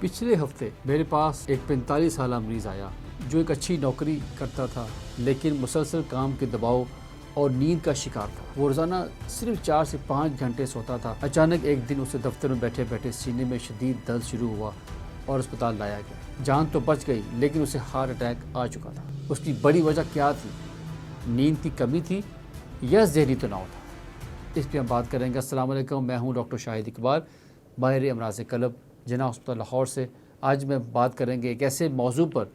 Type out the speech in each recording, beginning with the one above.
पिछले हफ्ते मेरे पास एक 45 साल मरीज आया जो एक अच्छी नौकरी करता था, लेकिन मुसलसल काम के दबाव और नींद का शिकार था। वो रोज़ाना सिर्फ 4 से 5 घंटे सोता था। अचानक एक दिन उसे दफ्तर में बैठे बैठे सीने में शदीद दर्द शुरू हुआ और अस्पताल लाया गया। जान तो बच गई, लेकिन उसे हार्ट अटैक आ चुका था। उसकी बड़ी वजह क्या थी? नींद की कमी थी या ज़हनी तनाव था? इस पर हम बात करेंगे। अस्सलाम वालेकुम, मैं हूँ डॉक्टर शाहिद इकबाल, माहिर अमराज क़ल्ब, जिन्ना हॉस्पिटल लाहौर से। आज मैं बात करेंगे एक ऐसे मौजू पर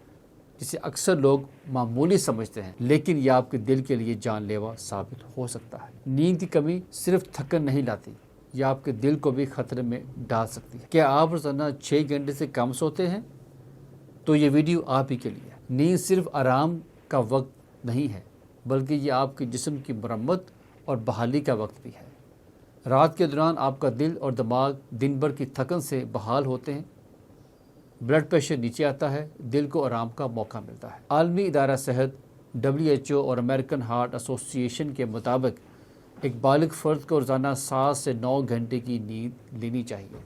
जिसे अक्सर लोग मामूली समझते हैं, लेकिन यह आपके दिल के लिए जानलेवा साबित हो सकता है। नींद की कमी सिर्फ थकन नहीं लाती, यह आपके दिल को भी खतरे में डाल सकती है। क्या आप रोज़ाना 6 घंटे से कम सोते हैं? तो ये वीडियो आप ही के लिए है। नींद सिर्फ आराम का वक्त नहीं है, बल्कि ये आपके जिस्म की मरम्मत और बहाली का वक्त भी है। रात के दौरान आपका दिल और दिमाग दिन भर की थकन से बहाल होते हैं, ब्लड प्रेशर नीचे आता है, दिल को आराम का मौका मिलता है। आलमी इदारा सेहत WHO और अमेरिकन हार्ट एसोसिएशन के मुताबिक एक बालिग फ़र्द को रोज़ाना 7 से 9 घंटे की नींद लेनी चाहिए।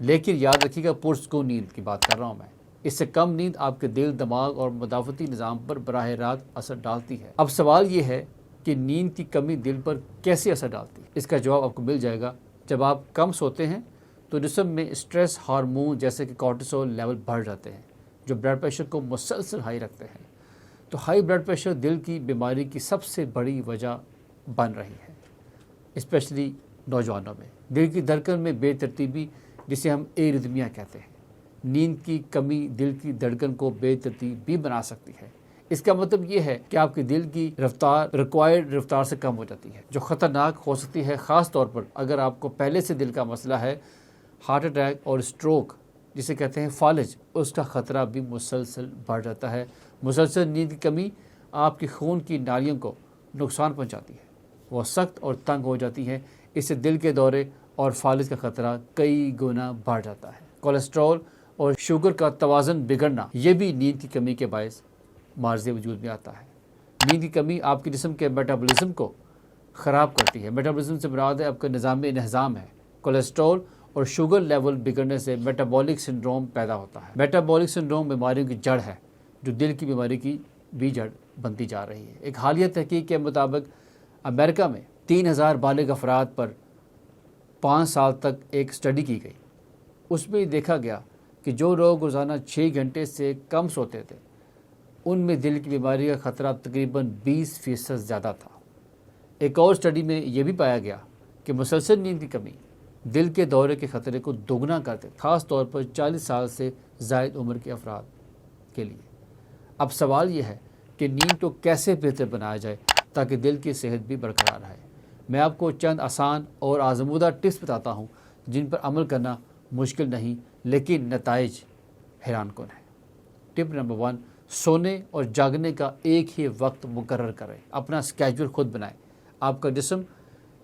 लेकिन याद रखिएगा, पुरस्कून नींद की बात कर रहा हूँ मैं। इससे कम नींद आपके दिल, दिमाग और मदाफ़ती निज़ाम पर बराह रास्त असर डालती है। अब सवाल ये है कि नींद की कमी दिल पर कैसे असर डालती है। इसका जवाब आपको मिल जाएगा। जब आप कम सोते हैं तो जिस्म में स्ट्रेस हार्मोन जैसे कि कॉर्टिसोल लेवल बढ़ जाते हैं, जो ब्लड प्रेशर को मुसलसल हाई रखते हैं। तो हाई ब्लड प्रेशर दिल की बीमारी की सबसे बड़ी वजह बन रही है, स्पेशली नौजवानों में। दिल की धड़कन में बेतरतीबी, जिसे हम एरिथमिया कहते हैं। नींद की कमी दिल की धड़कन को बेतरतीब भी बना सकती है। इसका मतलब ये है कि आपकी दिल की रफ्तार रिक्वायर्ड रफ्तार से कम हो जाती है, जो ख़तरनाक हो सकती है, ख़ास तौर पर अगर आपको पहले से दिल का मसला है। हार्ट अटैक और स्ट्रोक, जिसे कहते हैं फालिज, उसका ख़तरा भी मुसलसल बढ़ जाता है। मुसलसल नींद की कमी आपकी खून की नालियों को नुकसान पहुंचाती है, वह सख्त और तंग हो जाती है। इससे दिल के दौरे और फालिज का ख़तरा कई गुना बढ़ जाता है। कोलेस्ट्रॉल और शुगर का तवाज़ुन बिगड़ना, ये भी नींद की कमी के बायस मार्ज़े वजूद में आता है। नींद की कमी आपके जिस्म के मेटाबॉलिज्म को ख़राब करती है। मेटाबॉलिज्म से मुराद है आपका निज़ाम है। कोलेस्ट्रॉल और शुगर लेवल बिगड़ने से मेटाबॉलिक सिंड्रोम पैदा होता है। मेटाबॉलिक सिंड्रोम बीमारियों की जड़ है, जो दिल की बीमारी की भी जड़ बनती जा रही है। एक हालिया तहकीक के मुताबिक अमेरिका में 3000 बालिग अफराद पर 5 साल तक एक स्टडी की गई। उसमें देखा गया कि जो लोग रोज़ाना 6 घंटे से कम सोते थे, उनमें दिल की बीमारी का ख़तरा तकरीबन 20% ज़्यादा था। एक और स्टडी में यह भी पाया गया कि मुसलसल नींद की कमी दिल के दौरे के ख़तरे को दोगुना करते, ख़ास तौर पर 40 साल से ज़ायद उम्र के अफराद के लिए। अब सवाल यह है कि नींद को कैसे बेहतर बनाया जाए ताकि दिल की सेहत भी बरकरार रहे। मैं आपको चंद आसान और आज़मूदा टिप्स बताता हूँ, जिन पर अमल करना मुश्किल नहीं, लेकिन नताइज हैरानकुन है। टिप नंबर 1, सोने और जागने का एक ही वक्त मुकर्रर करें। अपना स्केड्यूल खुद बनाएं। आपका जिस्म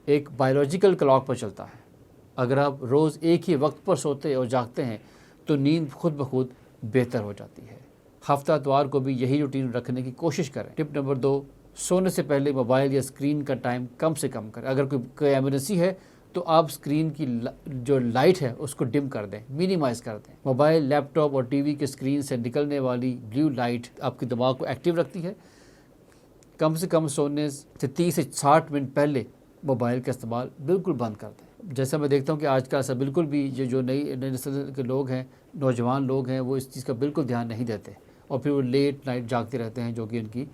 एक बायोलॉजिकल क्लॉक पर चलता है। अगर आप रोज़ एक ही वक्त पर सोते और जागते हैं तो नींद खुद ब खुद बेहतर हो जाती है। हफ्ता इतवार को भी यही रूटीन रखने की कोशिश करें। टिप नंबर 2, सोने से पहले मोबाइल या स्क्रीन का टाइम कम से कम करें। अगर कोई एमरजेंसी है तो आप स्क्रीन की जो लाइट है उसको डिम कर दें, मिनिमाइज़ कर दें। मोबाइल, लैपटॉप और टीवी के स्क्रीन से निकलने वाली ब्लू लाइट आपके दिमाग को एक्टिव रखती है। कम से कम सोने से 30 से 60 मिनट पहले मोबाइल का इस्तेमाल बिल्कुल बंद कर दें। जैसा मैं देखता हूँ कि आज का ऐसा बिल्कुल भी ये जो नई नस्ल के लोग हैं, नौजवान लोग हैं, वो इस चीज़ का बिल्कुल ध्यान नहीं देते और फिर वो लेट नाइट जागते रहते हैं, जो कि उनकी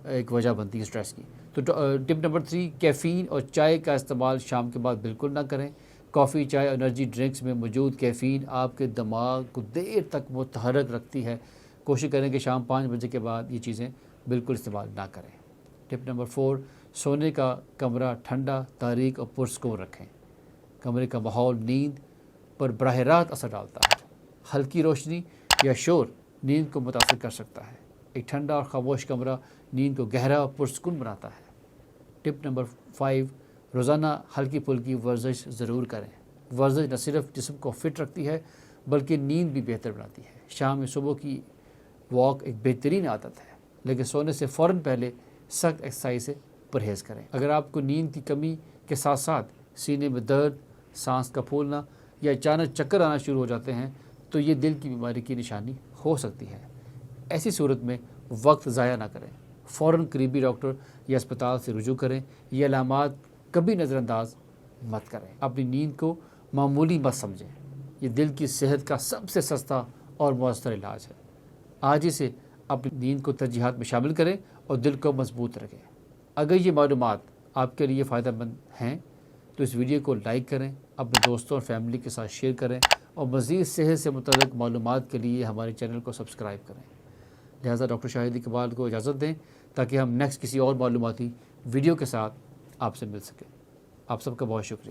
एक वजह बनती है स्ट्रेस की। तो टिप नंबर 3, कैफ़ीन और चाय का इस्तेमाल शाम के बाद बिल्कुल ना करें। कॉफ़ी, चाय और एनर्जी ड्रिंक्स में मौजूद कैफ़ीन आपके दिमाग को देर तक मुतहरक रखती है। कोशिश करें कि शाम 5 बजे के बाद ये चीज़ें बिल्कुल इस्तेमाल ना करें। टिप नंबर 4, सोने का कमरा ठंडा, तारीक और पुरस्कून रखें। कमरे का माहौल नींद पर बराह रास्त असर डालता है। हल्की रोशनी या शोर नींद को मुतासिर कर सकता है। एक ठंडा और खामोश कमरा नींद को गहरा और पुरस्कून बनाता है। टिप नंबर 5, रोज़ाना हल्की फुल्की वर्जिश ज़रूर करें। वर्जिश न सिर्फ जिस्म को फिट रखती है, बल्कि नींद भी बेहतर बनाती है। शाम में सुबह की वॉक एक बेहतरीन आदत है, लेकिन सोने से फ़ौरन पहले सख्त एक्सरसाइज से परहेज़ करें। अगर आपको नींद की कमी के साथ साथ सीने में दर्द, सांस का फूलना या अचानक चक्कर आना शुरू हो जाते हैं, تو یہ دل کی بیماری کی نشانی ہو سکتی ہے۔ ایسی صورت میں وقت ضائع نہ کریں، فوراً قریبی ڈاکٹر یا اسپتال سے رجوع کریں۔ یہ علامات کبھی نظر انداز مت کریں۔ اپنی نیند کو معمولی مت سمجھیں، یہ دل کی صحت کا سب سے سستا اور مؤثر علاج ہے۔ آج ہی سے اپنی نیند کو ترجیحات میں شامل کریں اور دل کو مضبوط رکھیں۔ اگر یہ معلومات آپ کے لیے فائدہ مند ہیں تو اس ویڈیو کو لائک کریں، اپنے دوستوں اور فیملی کے ساتھ شیئر کریں اور مزید صحت سے متعلق معلومات کے لیے ہمارے چینل کو سبسکرائب کریں۔ لہٰذا ڈاکٹر شاہد اقبال کو اجازت دیں تاکہ ہم نیکسٹ کسی اور معلوماتی ویڈیو کے ساتھ آپ سے مل سکیں۔ آپ سب کا بہت شکریہ۔